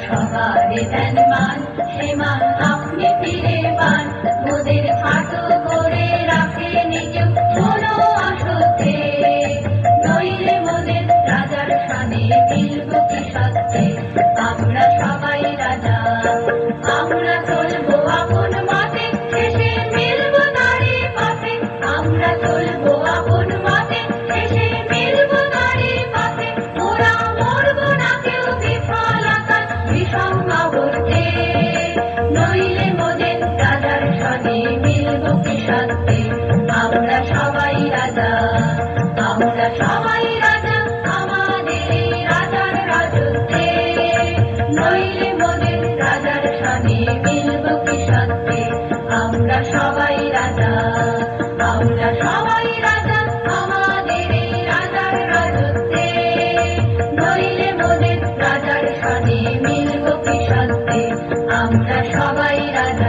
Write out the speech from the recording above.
সবারে দেন মান, সে মান আপনি ফিরে পান। মোদের খাটো করে রাখে নিজ কোনো আসতে, নইলে মোদের রাজার সানে মিলব কি সত্যে। আমরা সবাই রাজা, আমরা চলবো আপন মতে, শেষে মিলব তারই পথে। আমরা চলবো আপন মতে, শেষে মিলব তারই পথে। ওরা মরব না কেউ বিফলতায় বিষম আবর্তে, নইলে মোদের রাজার সনে মিলব কি সত্যে। আমরা সবাই রাজা, আমরা সবাই রাজা, আমাদের এই রাজার রাজত্বে, নইলে মোদের রাজার সনে মিলব কি সত্যে। আমরা সবাই রাজা, আমরা সবাই রাজা, আমাদের এই রাজার রাজত্বে, নইলে মোদের রাজার সনে মিলব কি সত্যে। আমরা সবাই রাজা।